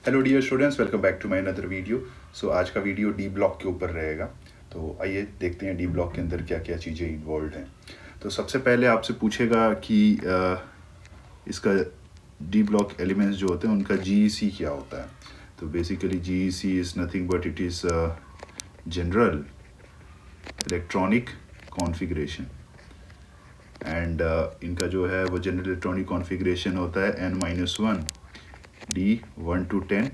Hello dear students, welcome back to my another video. So आज का video D block के ऊपर रहेगा। तो आइए देखते हैं डी ब्लॉक के अंदर क्या क्या चीज़ें इन्वॉल्व हैं। तो सबसे पहले आपसे पूछेगा कि इसका डी ब्लॉक एलिमेंट्स जो होते हैं उनका जीईसी क्या होता है। तो basically GEC is nothing but it is general electronic configuration and इनका जो है वो जनरल इलेक्ट्रॉनिक कॉन्फ़िगरेशन होता है n-1 D 1 to 10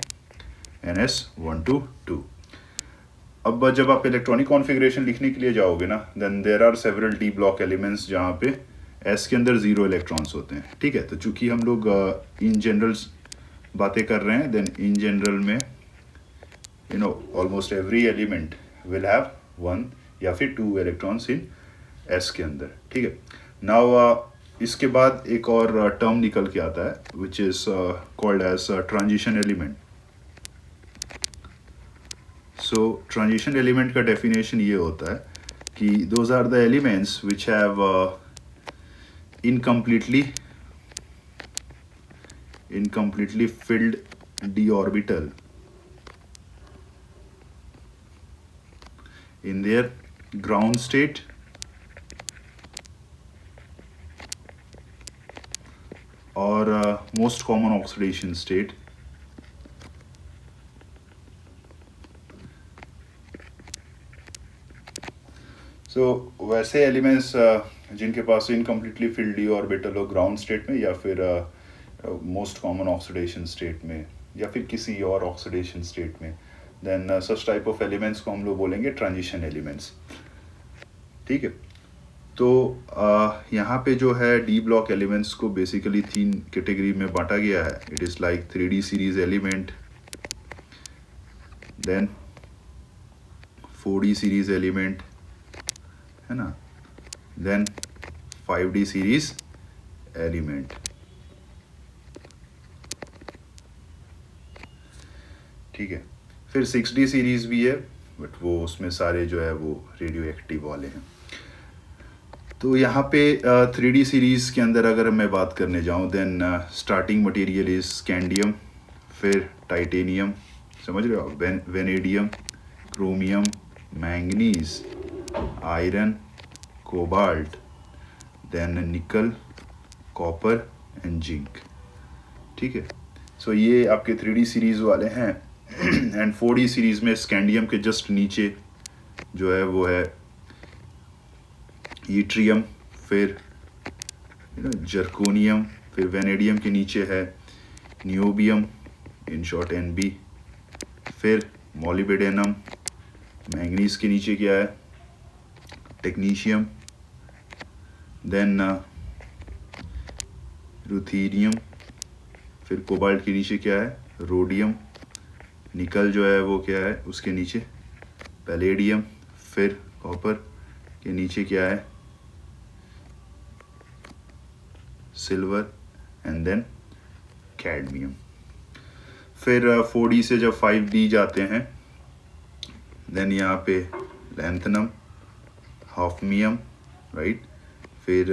NS 1 to 2। अब जब आप इलेक्ट्रॉनिक कॉन्फ़िगरेशन लिखने के लिए जाओगे ना, then there are several D block elements जहाँ पे S के अंदर 0 इलेक्ट्रॉन्स होते हैं। ठीक है, तो चूंकि हम लोग इन जनरल बातें कर रहे हैं, देन इन जनरल में almost every element will have 1 या फिर 2 इलेक्ट्रॉन्स इन S के अंदर। ठीक है, नाउ इसके बाद एक और टर्म निकल के आता है which is called as transition element. So transition element का डेफिनेशन ये होता है कि those are the elements which have incompletely filled d orbital in their ground state or most common oxidation state, सो वैसे एलिमेंट्स जिनके पास इनकम्प्लीटली फिल्ड डी ऑर्बिटल हो ground state में या फिर मोस्ट कॉमन ऑक्सीडेशन स्टेट में या फिर किसी और ऑक्सीडेशन स्टेट में, then such type of elements को हम लोग बोलेंगे ट्रांजिशन एलिमेंट्स। ठीक है, तो यहाँ पे जो है डी ब्लॉक एलिमेंट्स को बेसिकली 3 कैटेगरी में बांटा गया है। It is like 3D series element, then 4D series element, है ना, देन 5D सीरीज एलिमेंट। ठीक है, फिर 6D सीरीज भी है, बट वो उसमें सारे जो है वो रेडियो एक्टिव वाले हैं। तो यहाँ पे 3D सीरीज के अंदर अगर मैं बात करने जाऊँ, then starting material is scandium, फिर टाइटेनियम, समझ रहे हो, vanadium, chromium, manganese, iron, cobalt, then nickel, copper and zinc. ठीक है, सो ये आपके 3D सीरीज वाले हैं। एंड 4D सीरीज में स्कैंडियम के जस्ट नीचे जो है वो है ईट्रियम, फिर जर्कोनियम, फिर वेनेडियम के नीचे है नियोबियम, इन शॉर्ट NB, फिर मोलिब्डेनम, मैंगनीज के नीचे क्या है टेक्नीशियम, देन रुथीनियम, फिर कोबाल्ट के नीचे क्या है रोडियम, निकल जो है वो क्या है उसके नीचे पैलेडियम, फिर कॉपर के नीचे क्या है सिल्वर एंड देन कैडमियम। फिर 4D से जब 5D जाते हैं, देन यहाँ पे लैंथनम, हाफनियम, राइट, फिर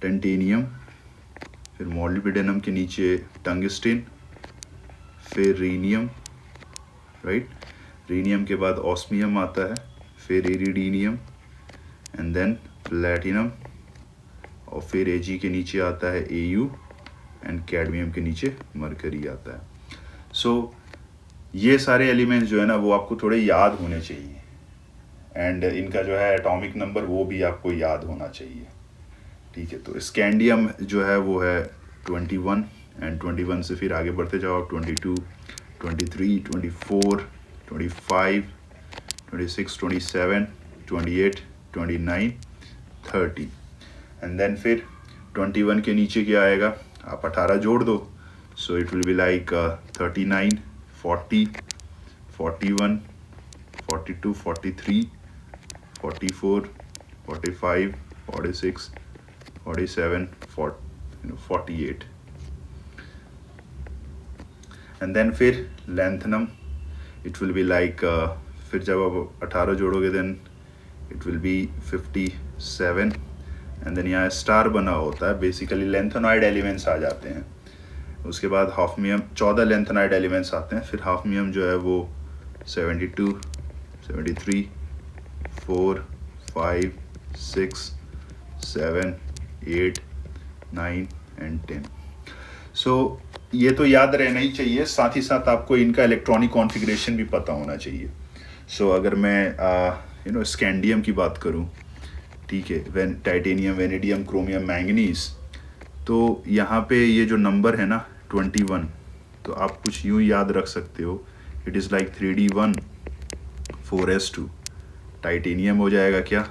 टेंटेनियम, फिर मोलिब्डेनम के नीचे टंगस्टेन, फिर रीनियम, राइट, रीनियम के बाद ऑस्मियम आता है, फिर इरिडीनियम एंड देन प्लैटिनम, और फिर Ag के नीचे आता है Au एंड कैडमियम के नीचे मरकरी आता है। सो ये सारे एलिमेंट्स जो है ना वो आपको थोड़े याद होने चाहिए, एंड इनका जो है एटॉमिक नंबर वो भी आपको याद होना चाहिए। ठीक है, तो स्कैंडियम जो है वो है 21 एंड 21 से फिर आगे बढ़ते जाओ 22, 23, 24, 25, 26, 27, 28, 29, 30 एंड देन फिर 21 के नीचे क्या आएगा, आप 18 जोड़ दो, सो it will be like 39, 40, 41, 42, 43, 44, 45, 46, 47, 48 and then फिर lanthanum, it will be like फिर जब आप 18 जोड़ोगे then it will be 57 and then यहाँ स्टार बना होता है, बेसिकली लेंथेनॉइड एलिमेंट्स आ जाते हैं। उसके बाद हाफनियम 14 लेंथेनाइड एलिमेंट्स आते हैं, फिर हाफनियम जो है वो 72, 73, 4, 5, 6, 7, 8, 9 एंड 10। सो ये तो याद रहना ही चाहिए, साथ ही साथ आपको इनका इलेक्ट्रॉनिक कॉन्फ़िगरेशन भी पता होना चाहिए। सो अगर मैं स्कैंडियम की बात करूं, ठीक है, टाइटेनियम, वेनेडियम, क्रोमियम, मैंगनीज, तो यहाँ पे ये जो नंबर है ना 21, तो आप कुछ यूँ याद रख सकते हो, it is like 3D1 4s2। Titanium हो जाएगा क्या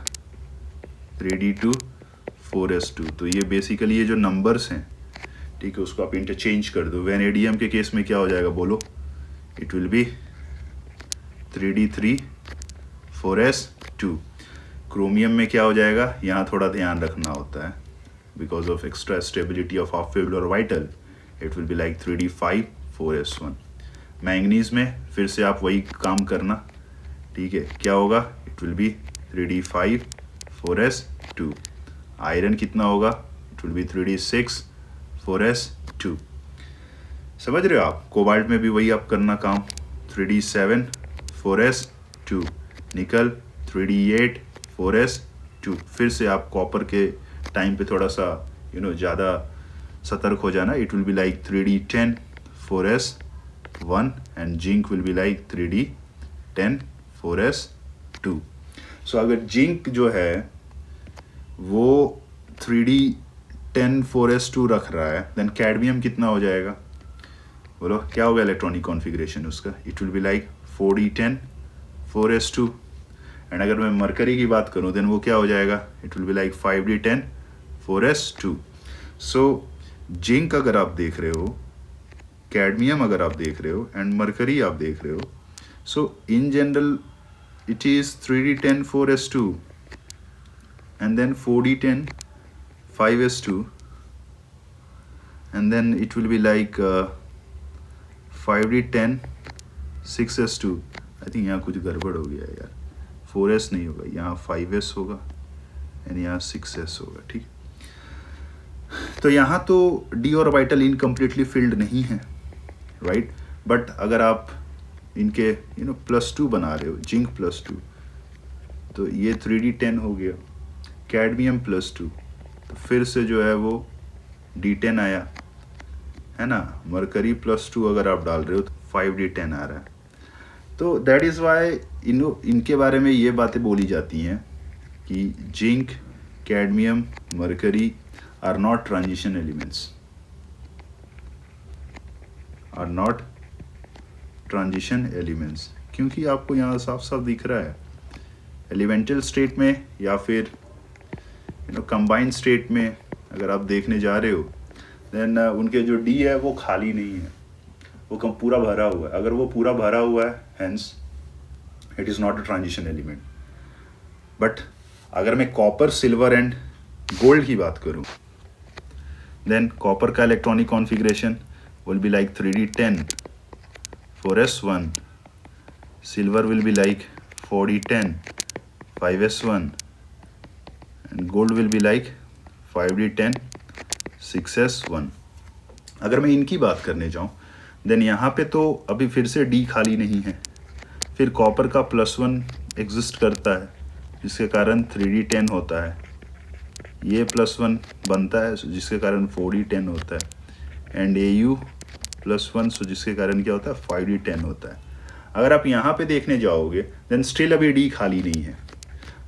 3D2 4s2। तो ये बेसिकली ये जो नंबर्स हैं, ठीक है, उसको आप इंटरचेंज कर दो। वेनेडियम के केस में क्या हो जाएगा बोलो, it will B 3D3 4s2। Chromium में क्या हो जाएगा, यहाँ थोड़ा ध्यान रखना होता है, because of extra stability of half waived orbital, it will be like 3D5 4s1। Manganese में फिर से आप वही काम करना, ठीक है, क्या होगा, it will B 3D5 4s2। Iron कितना होगा, it will B 3D6 4s2। समझ रहे हो आप। कोबाल्ट में भी वही आप करना काम, 3D7 4s2। निकल 3D8 4s2। फिर से आप कॉपर के टाइम पे थोड़ा सा ज़्यादा सतर्क हो जाना, it will be like 3D10 4s1 and zinc will be like 3D10 4s2। सो अगर जिंक जो है वो 3D10 4s2 रख रहा है, देन कैडमियम कितना हो जाएगा बोलो, क्या होगा इलेक्ट्रॉनिक कॉन्फ़िगरेशन उसका, it will be like 4D10 4s2। And अगर मैं मरकरी की बात करूं, देन वो क्या हो जाएगा, it will be like 5D10 4s2। So zinc अगर आप देख रहे हो, कैडमियम अगर आप देख रहे हो, एंड मरकरी आप देख रहे हो, so in general it is 3D10 4s2 and then 4D10 5s2 and then it will be like 5D10 6s2। I think यहाँ कुछ गड़बड़ हो गया है यार, 4s नहीं होगा, यहाँ 5s होगा एंड यहाँ 6s होगा, ठीक। तो यहाँ तो डी ऑर्बिटल इनकम्प्लीटली फिल्ड नहीं है, राइट। बट अगर आप इनके +2 बना रहे हो, जिंक +2, तो ये 3D10 हो गया, कैडमियम +2, तो फिर से जो है वो D10 आया, है ना। मरकरी +2 अगर आप डाल रहे हो तो 5D10 आ रहा है। तो दैट इज़ वाई इनके बारे में ये बातें बोली जाती हैं कि zinc, cadmium, mercury are not transition elements, are not transition elements, क्योंकि आपको यहाँ साफ साफ दिख रहा है एलिमेंटल स्टेट में या फिर कंबाइंड स्टेट में अगर आप देखने जा रहे हो, देन उनके जो डी है वो खाली नहीं है, वो कम पूरा भरा हुआ है। अगर वो पूरा भरा हुआ है, hence it is not a transition element. But अगर मैं कॉपर, सिल्वर एंड गोल्ड की बात करूं, देन कॉपर का electronic configuration will be like 3D10 4s1, silver will be like 4D10 5s1 and gold will be like 5D10 6s1। अगर मैं इनकी बात करने जाऊं, देन यहाँ पे तो अभी फिर से डी खाली नहीं है, फिर कॉपर का +1 एग्जिस्ट करता है जिसके कारण 3D10 होता है, ये +1 बनता है जिसके कारण 4D10 होता है, एंड Au +1 सो जिसके कारण क्या होता है 5D10 होता है। अगर आप यहाँ पे देखने जाओगे, देन स्टिल अभी डी खाली नहीं है,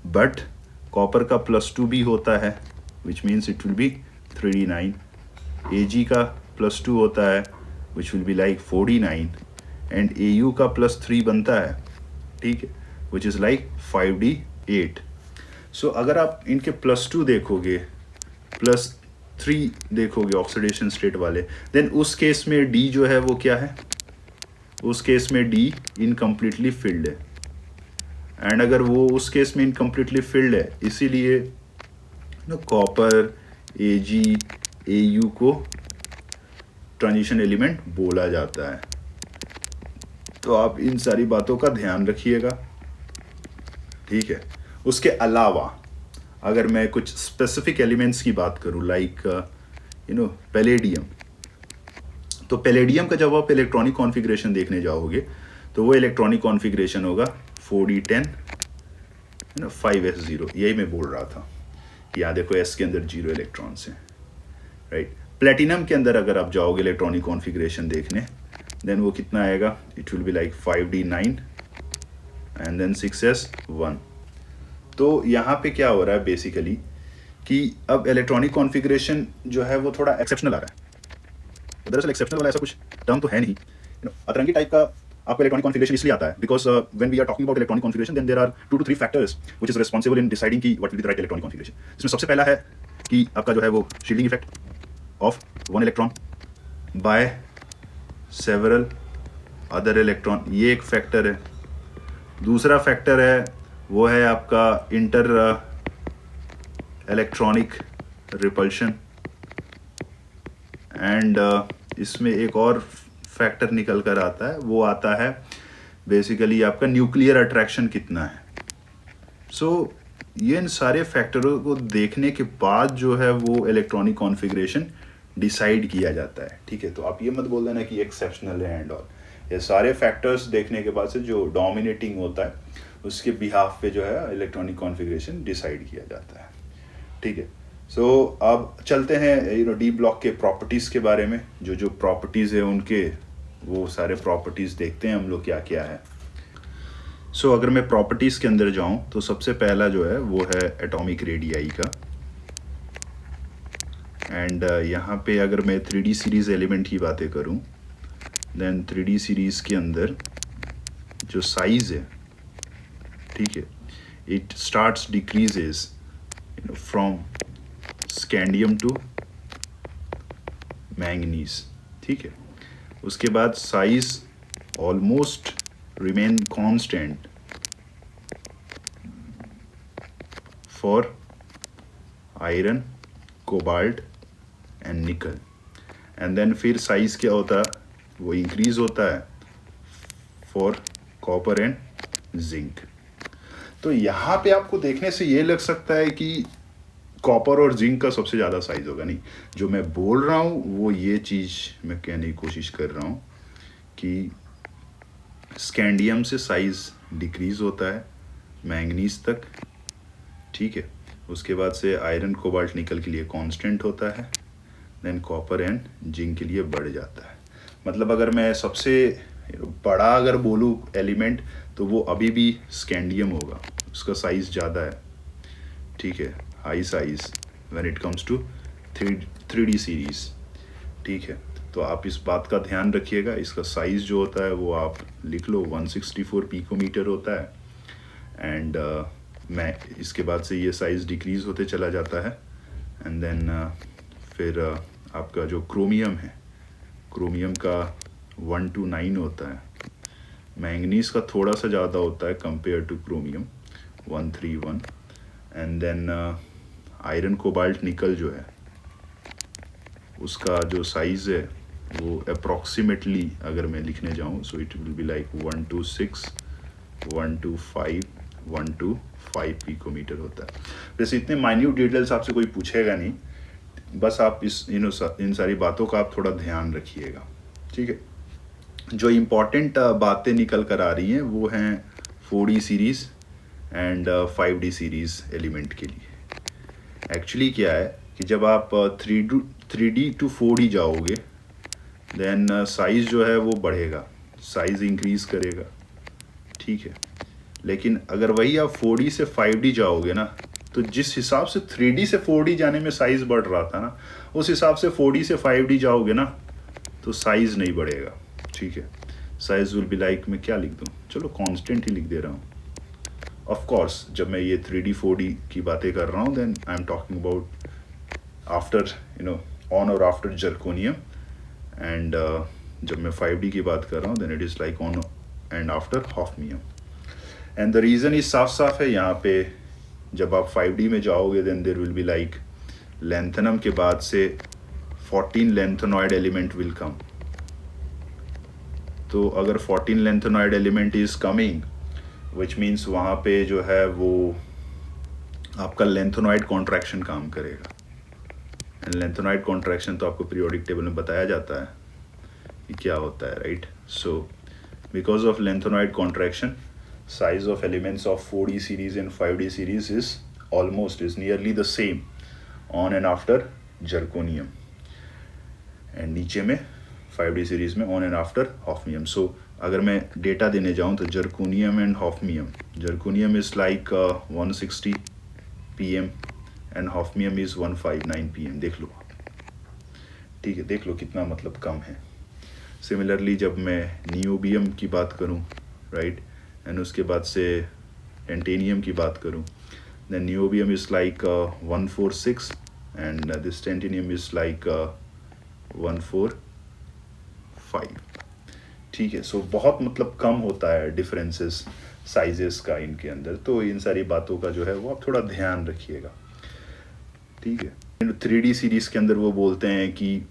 बट कॉपर का +2 भी होता है, which means it will B 3D9। Ag का +2 होता है, which will be like 4D9, and Au का +3 बनता है, ठीक है, विच इज़ लाइक 5D8। सो अगर आप इनके +2 देखोगे, +3 देखोगे ऑक्सीडेशन स्टेट वाले, देन उस केस में डी जो है वो क्या है, उस केस में डी इनकम्प्लीटली फिल्ड है। एंड अगर वो उस केस में इनकम्प्लीटली फिल्ड है, इसीलिए कॉपर, Ag, Au को ट्रांजिशन एलिमेंट बोला जाता है। तो आप इन सारी बातों का ध्यान रखिएगा, ठीक है। उसके अलावा अगर मैं कुछ स्पेसिफिक एलिमेंट्स की बात करूं, लाइक पैलेडियम, तो पैलेडियम का जब आप इलेक्ट्रॉनिक कॉन्फ़िगरेशन देखने जाओगे तो वो इलेक्ट्रॉनिक कॉन्फ़िगरेशन होगा 4d10 है ना 5s0, यही मैं बोल रहा था। यहाँ देखो s के अंदर 0 इलेक्ट्रॉन्स हैं, राइट। प्लेटिनम के अंदर अगर आप जाओगे इलेक्ट्रॉनिक कॉन्फ़िगरेशन देखने, देन वो कितना आएगा, it will be like 5d9 and then 6s1। तो यहाँ पे क्या हो रहा है बेसिकली कि अब इलेक्ट्रॉनिक कॉन्फ़िगरेशन जो है वो थोड़ा एक्सेप्शनल आ रहा है। दरअसल एक्सेप्शनल वाला ऐसा कुछ टर्म तो है नहीं, अतरंगी टाइप का आपको इलेक्ट्रॉनिक कॉन्फ़िगरेशन इसलिए आता है because when we are talking about electronic configuration then there are 2 to 3 factors which is responsible in deciding की what will be the right electronic configuration. इसमें सबसे पहला है कि आपका जो है वो shielding effect of one electron by several other electron, ये एक फैक्टर है। दूसरा फैक्टर है वो है आपका इंटर इलेक्ट्रॉनिक रिपल्शन, एंड इसमें एक और फैक्टर निकल कर आता है, वो आता है बेसिकली आपका न्यूक्लियर अट्रैक्शन कितना है। सो ये इन सारे फैक्टरों को देखने के बाद जो है वो इलेक्ट्रॉनिक कॉन्फ़िगरेशन डिसाइड किया जाता है, ठीक है। तो आप ये मत बोल देना कि एक्सेप्शनल है एंड ऑल, ये सारे फैक्टर्स देखने के बाद से जो डोमिनेटिंग होता है उसके बिहाफ पे जो है इलेक्ट्रॉनिक कॉन्फ़िगरेशन डिसाइड किया जाता है, ठीक है। सो अब चलते हैं डी ब्लॉक के प्रॉपर्टीज़ के बारे में। जो प्रॉपर्टीज़ है उनके वो सारे प्रॉपर्टीज़ देखते हैं हम लोग क्या क्या है। सो अगर मैं प्रॉपर्टीज़ के अंदर जाऊं तो सबसे पहला जो है वो है एटॉमिक रेडियाई का, एंड यहाँ पे अगर मैं 3D सीरीज़ एलिमेंट की बातें करूं देन 3D सीरीज़ के अंदर जो साइज़ है, ठीक है, it starts decreases from scandium to manganese, ठीक है। उसके बाद size almost remain constant for iron, cobalt and nickel, and then फिर साइज क्या होता है वो इंक्रीज होता है फॉर कॉपर एंड जिंक। तो यहाँ पे आपको देखने से ये लग सकता है कि कॉपर और जिंक का सबसे ज़्यादा साइज होगा, नहीं। जो मैं बोल रहा हूँ वो ये चीज़ मैं कहने की कोशिश कर रहा हूँ कि स्कैंडियम से साइज डिक्रीज होता है मैंगनीज तक, ठीक है। उसके बाद से आयरन, कोबाल्ट, निकल के लिए कांस्टेंट होता है, देन कॉपर एंड जिंक के लिए बढ़ जाता है। मतलब अगर मैं सबसे बड़ा अगर बोलूँ एलिमेंट तो वो अभी भी स्कैंडियम होगा, उसका साइज़ ज़्यादा है, ठीक है, high size when it comes to 3D series, ठीक है। तो आप इस बात का ध्यान रखिएगा, इसका साइज़ जो होता है वो आप लिख लो 164 पिकोमीटर होता है, एंड मैं इसके बाद से ये साइज़ डिक्रीज़ होते चला जाता है, एंड देन फिर आपका जो क्रोमियम है, क्रोमियम का 1 to 9 होता है, मैंगनीज का थोड़ा सा ज़्यादा होता है compare to chromium 131, and then iron, cobalt, nickel जो है उसका जो साइज़ है वो अप्रॉक्सीमेटली अगर मैं लिखने जाऊँ so it will be like 1 to 6, 1 to 5, 1 to 5 picometre होता है। वैसे इतने माइन्यूट डिटेल्स आपसे कोई पूछेगा नहीं, बस आप इन सारी बातों का आप थोड़ा ध्यान रखिएगा, ठीक है। जो इम्पॉर्टेंट बातें निकल कर आ रही हैं वो हैं 4D series and 5D series element के लिए। एक्चुअली क्या है कि जब आप 3D to 4D जाओगे देन साइज़ जो है वो बढ़ेगा, साइज़ इंक्रीज़ करेगा, ठीक है। लेकिन अगर वही आप 4D से 5D जाओगे ना तो जिस हिसाब से 3D से 4D जाने में साइज़ बढ़ रहा था ना, उस हिसाब से 4D से 5D जाओगे ना तो साइज़ नहीं बढ़ेगा, ठीक है। साइज़ विल बी लाइक, मैं क्या लिख दूँ, चलो कांस्टेंट ही लिख दे रहा हूँ। ऑफ कोर्स जब मैं ये 3D 4D की बातें कर रहा हूँ then I am talking about after on और आफ्टर जर्कोनियम, एंड जब मैं 5D की बात कर रहा हूँ then it is like on and after hafnium. And the reason is साफ साफ है, यहाँ पे जब आप 5D में जाओगे then there will be like lanthanum के बाद से 14 लैंथेनॉइड एलिमेंट विल कम। तो अगर 14 lanthanoid element is coming which means वहाँ पे जो है वो आपका लैंथेनॉइड कॉन्ट्रैक्शन काम करेगा। एंड लैंथेनॉइड कॉन्ट्रैक्शन तो आपको पीरियोडिक टेबल में बताया जाता है क्या होता है, right? So because of lanthanoid contraction, size of elements of 4D series and 5D series is nearly the same on and after zirconium, and नीचे में 5D series में on and after hafnium. So अगर मैं data देने जाऊँ तो zirconium and hafnium, zirconium is like 160 pm and hafnium is 159 pm. देख लो, ठीक है, देख लो कितना मतलब कम है. सिमिलरली जब मैं नियोबियम की बात करूँ, राइट, एंड उसके बाद से टेंटेनियम की बात करूँ, then niobium is like 146 and this tantalum is like 145. ठीक है, सो बहुत मतलब कम होता है डिफरेंसेस साइजेस का इनके अंदर. तो इन सारी बातों का जो है वो आप थोड़ा ध्यान रखिएगा, ठीक है. 3D सीरीज़ के अंदर वो बोलते हैं कि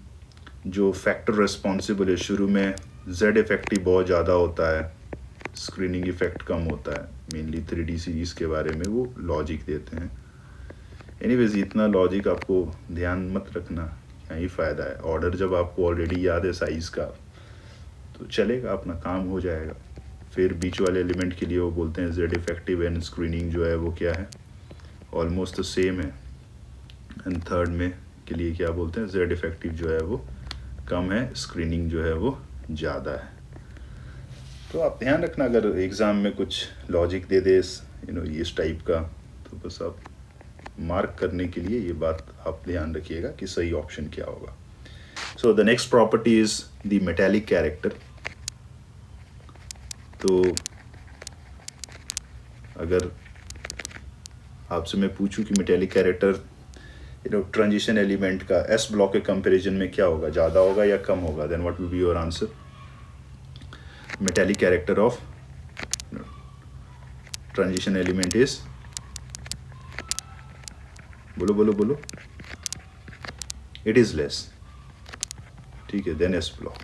जो फैक्टर रिस्पॉन्सिबल है, शुरू में Z इफेक्टिव बहुत ज़्यादा होता है, स्क्रीनिंग इफेक्ट कम होता है. मेनली 3D सीरीज़ के बारे में वो लॉजिक देते हैं. एनीवेज इतना लॉजिक आपको ध्यान मत रखना, क्या ही फ़ायदा है. ऑर्डर जब आपको ऑलरेडी याद है साइज़ का तो चलेगा, अपना काम हो जाएगा. फिर बीच वाले एलिमेंट के लिए वो बोलते हैं Z इफेक्टिव एंड स्क्रीनिंग जो है वो क्या है, ऑलमोस्ट सेम है. एंड थर्ड में के लिए क्या बोलते हैं, Z इफेक्टिव जो है वो कम है, स्क्रीनिंग जो है वो ज़्यादा है. तो आप ध्यान रखना, अगर एग्ज़ाम में कुछ लॉजिक दे दे इस टाइप का, तो बस आप मार्क करने के लिए ये बात आप ध्यान रखिएगा कि सही ऑप्शन क्या होगा. So the next property is the metallic character. तो अगर आपसे मैं पूछूं कि मेटालिक कैरेक्टर ट्रांजिशन एलिमेंट का एस ब्लॉक के कंपैरिजन में क्या होगा, ज़्यादा होगा या कम होगा, then what will be your answer? Metallic character of transition element is, बोलो, it is less, ठीक है, then S block.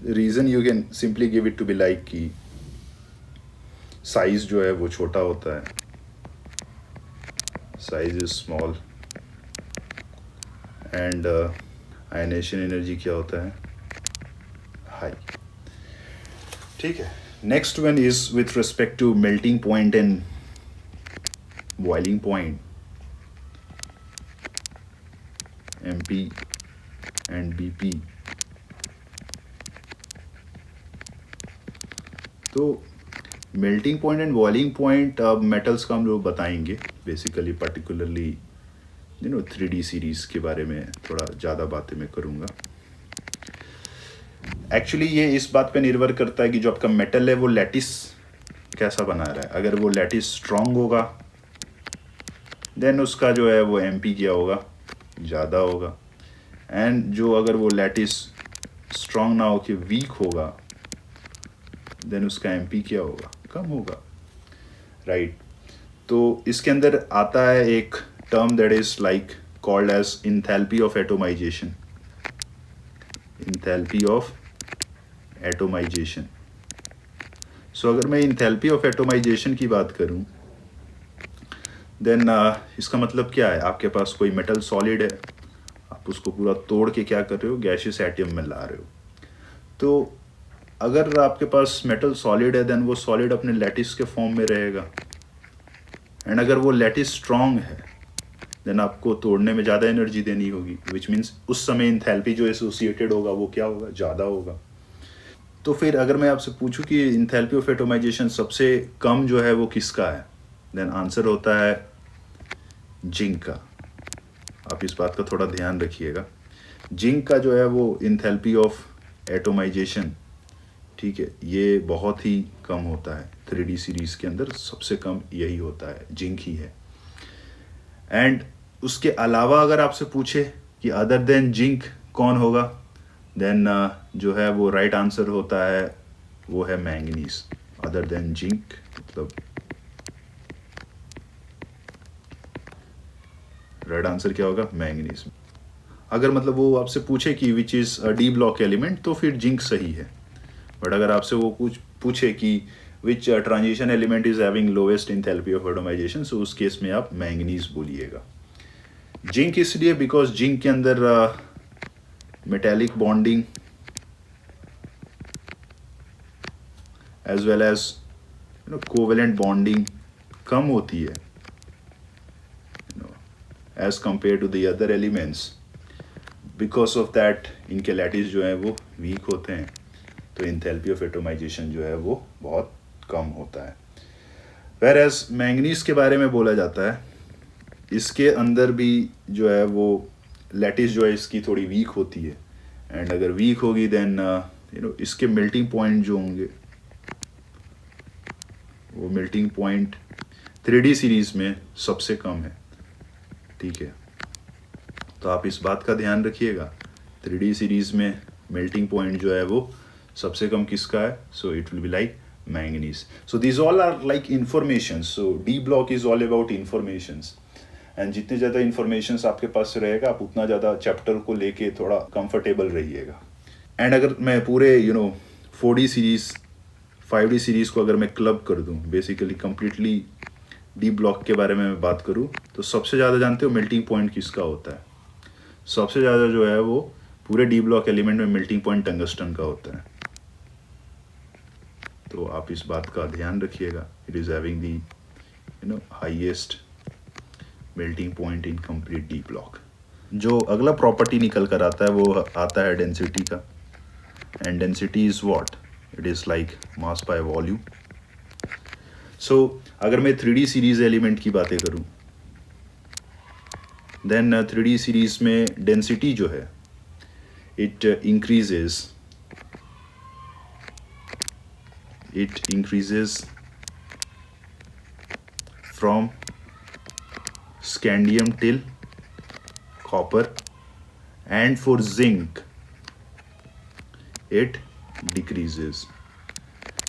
The reason you can simply give it to be like कि size जो है वो छोटा होता है, size is small and ionization energy क्या होता है, हाई. ठीक है. Next one is with respect to melting point and boiling point, MP and BP. तो melting point and boiling point अब मेटल्स का हम लोग बताएंगे बेसिकली, पर्टिकुलरली 3D सीरीज़ के बारे में थोड़ा ज़्यादा बातें मैं करूँगा. एक्चुअली ये इस बात पे निर्भर करता है कि जो आपका मेटल है वो लैटिस कैसा बना रहा है. अगर वो लैटिस स्ट्रांग होगा देन उसका जो है वो MP क्या होगा, ज़्यादा होगा. एंड जो अगर वो लैटिस स्ट्रांग ना हो कि वीक होगा देन उसका MP क्या होगा, कम होगा, राइट. तो इसके अंदर आता है एक term that is like called as enthalpy of atomization. Enthalpy of atomization. So अगर मैं इंथैल्पी ऑफ एटोमाइजेशन की बात करूं देन इसका मतलब क्या है, आपके पास कोई मेटल सॉलिड है, आप उसको पूरा तोड़ के क्या कर रहे हो, गैसियस एटम में ला रहे हो. तो अगर आपके पास मेटल सॉलिड है देन वो सॉलिड अपने लैटिस के फॉर्म में रहेगा. एंड अगर वो लैटिस स्ट्रॉन्ग है देन आपको तोड़ने में ज़्यादा एनर्जी देनी होगी, विच मीन्स उस समय इंथैल्पी जो एसोसिएटेड होगा वो क्या होगा, ज़्यादा होगा. तो फिर अगर मैं आपसे पूछूं कि इंथैल्पी ऑफ एटोमाइजेशन सबसे कम जो है वो किसका है, देन आंसर होता है जिंक का. आप इस बात का थोड़ा ध्यान रखिएगा. जिंक का जो है वो इंथैल्पी ऑफ एटोमाइजेशन, ठीक है, ये बहुत ही कम होता है. 3D सीरीज़ के अंदर सबसे कम यही होता है, जिंक ही है. एंड उसके अलावा अगर आपसे पूछे कि अदर देन जिंक कौन होगा, देन जो है वो राइट आंसर होता है वो है मैंगनीज. अदर देन जिंक मतलब राइट आंसर क्या होगा, मैंगनीज. अगर मतलब वो आपसे पूछे कि which is D block element तो फिर जिंक सही है. बट अगर आपसे वो कुछ पूछे कि which transition element is having lowest enthalpy of atomization, so उस केस में आप मैंगनीज बोलिएगा. जिंक इसलिए बिकॉज जिंक के अंदर metallic bonding as well as covalent bonding कम होती है as compared to the other elements. Because of that इनके लैटिस जो है वो वीक होते हैं, तो इंथैल्पी ऑफ एटोमाइजेशन जो है वो बहुत कम होता है. वेर एज मैंगनीज के बारे में बोला जाता है, इसके अंदर भी जो है वो लैटिस जो है इसकी थोड़ी वीक होती है. एंड अगर वीक होगी देन इसके मेल्टिंग पॉइंट जो होंगे वो मेल्टिंग पॉइंट 3D सीरीज में सबसे कम है. ठीक है, तो आप इस बात का ध्यान रखिएगा. 3D सीरीज में मेल्टिंग पॉइंट जो है वो सबसे कम किसका है? So it will be like manganese. So this all are like information. So D block is all about informations. And जितने ज़्यादा इंफॉर्मेशंस आपके पास रहेगा, आप उतना ज़्यादा चैप्टर को लेके थोड़ा कंफर्टेबल रहिएगा. एंड अगर मैं पूरे 4D सीरीज 5D सीरीज को अगर मैं क्लब कर दूं, बेसिकली कंप्लीटली डी ब्लॉक के बारे में मैं बात करूं, तो सबसे ज़्यादा जानते हो मेल्टिंग पॉइंट किसका होता है? सबसे ज़्यादा जो है वो पूरे डी ब्लॉक एलिमेंट में मेल्टिंग पॉइंट टंगस्टन का होता है. तो आप इस बात का ध्यान रखिएगा. It is having the highest melting point in complete D block. जो अगला प्रॉपर्टी निकल कर आता है वो आता है डेंसिटी का. And density is what? It is like mass by volume. So अगर मैं 3D सीरीज एलिमेंट की बातें करूं, देन 3D सीरीज में डेंसिटी जो है it increases from scandium till copper, and for zinc it decreases.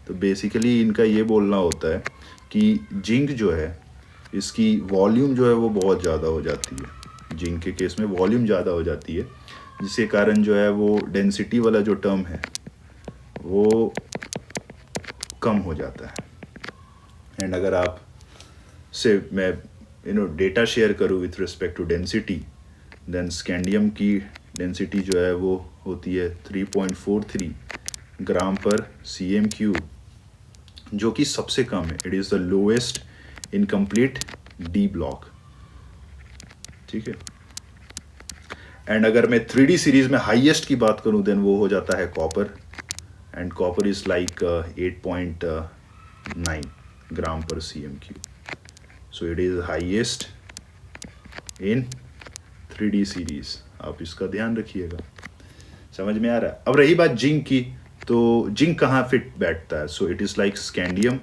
तो बेसिकली इनका ये बोलना होता है कि जिंक जो है इसकी वॉल्यूम जो है वो बहुत ज़्यादा हो जाती है. जिंक के केस में वॉल्यूम ज़्यादा हो जाती है, जिसके कारण जो है वो डेंसिटी वाला जो टर्म है वो कम हो जाता है. एंड अगर आप से मैं डेटा शेयर करूँ with respect to density, then scandium की डेंसिटी जो है वो होती है 3.43 ग्राम पर cm3, जो कि सबसे कम है. It is the lowest in complete D block. ठीक है. एंड अगर मैं 3D सीरीज में हाईएस्ट की बात करूं, देन वो हो जाता है copper. And copper is like 8.9 ग्राम पर cm3. So it is highest in 3D series. आप इसका ध्यान रखिएगा. समझ में आ रहा है? अब रही बात जिंक की, तो जिंक कहाँ फिट बैठता है? So it is like scandium,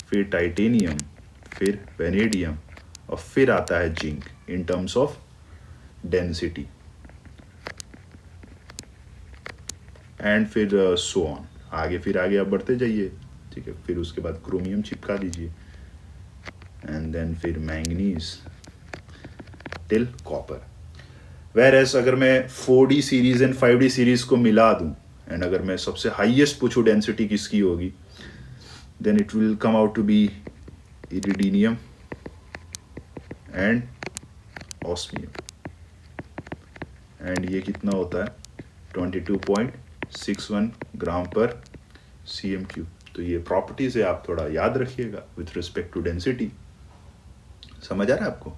फिर टाइटेनियम, फिर वेनेडियम, और फिर आता है zinc in terms of density. And फिर सो ऑन, फिर आगे आप बढ़ते जाइए. ठीक है, फिर उसके बाद क्रोमियम चिपका दीजिए, एंड देन फिर manganese till copper. Whereas अगर मैं 4D series and 5D series को मिला दूं, एंड अगर मैं सबसे हाईएस्ट पूछूं डेंसिटी किसकी होगी, then it will come out to be iridium and osmium. And ये कितना होता है? 22.61 ग्राम पर cm3. तो ये प्रॉपर्टीज है, आप थोड़ा याद रखिएगा विथ रिस्पेक्ट टू डेंसिटी. समझ आ रहा है आपको?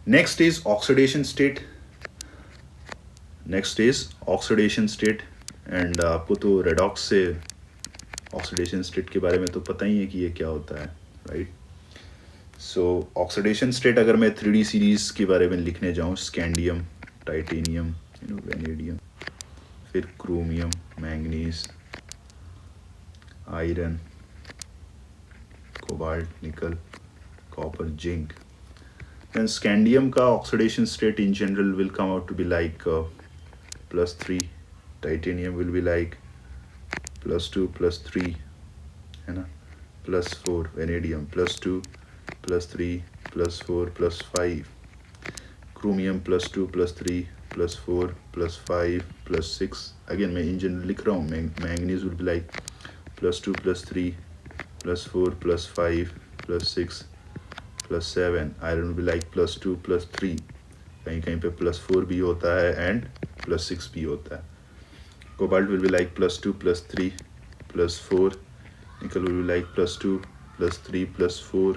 Next is oxidation state. And आपको तो रेडॉक्स से ऑक्सीडेशन स्टेट के बारे में तो पता ही है कि ये क्या होता है, राइट? सो ऑक्सीडेशन स्टेट अगर मैं 3D सीरीज के बारे में लिखने जाऊँ, स्कैंडियम, टाइटेनियम, वेनेडियम, फिर क्रोमियम, मैंगनीज, आयरन, कोबाल्ट, निकल, कॉपर, जिंक. Then scandium का oxidation state in general will come out to be like +3. Titanium will be like +2, +3, है ना, +4. Vanadium +2, +3, +4, +5. Chromium +2, +3, +4, +5, +6. Again मैं in general लिख रहा हूँ. Manganese will be like +2, +3, +4, +5, +6, +7. Iron भी like +2, +3, कहीं कहीं पे +4 भी होता है, एंड +6p होता है. Cobalt will be like +2 +3 +4. Nickel will be like +2 +3 +4.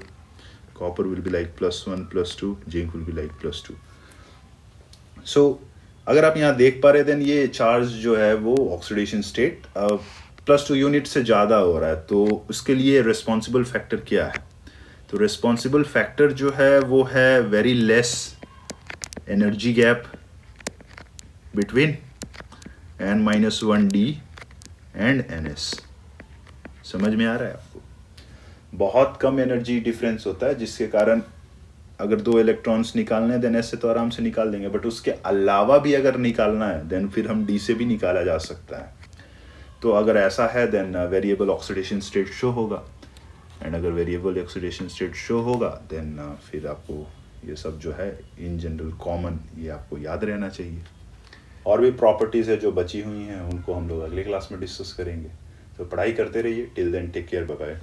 Copper will be like +1 +2. Zinc will be like +2. So अगर आप यहाँ देख पा रहे देन ये चार्ज जो है वो ऑक्सीडेशन स्टेट +2 यूनिट से ज़्यादा हो रहा है. तो उसके लिए रिस्पॉन्सिबल फैक्टर क्या है? तो रिस्पॉन्सिबल फैक्टर जो है वो है very less energy gap between n-1d and ns. समझ में आ रहा है आपको? बहुत कम एनर्जी डिफरेंस होता है जिसके कारण अगर 2 इलेक्ट्रॉन्स निकालने हैं देन ऐसे तो आराम से निकाल देंगे, बट उसके अलावा भी अगर निकालना है देन फिर हम डी से भी निकाला जा सकता है. तो अगर ऐसा है then variable oxidation state show होगा, एंड अगर वेरिएबल ऑक्सीडेशन स्टेट शो होगा देन फिर आपको ये सब जो है इन जनरल कॉमन ये आपको याद रहना चाहिए. और भी प्रॉपर्टीज़ है जो बची हुई हैं उनको हम लोग अगले क्लास में डिस्कस करेंगे. तो पढ़ाई करते रहिए. Till then take care, bye bye.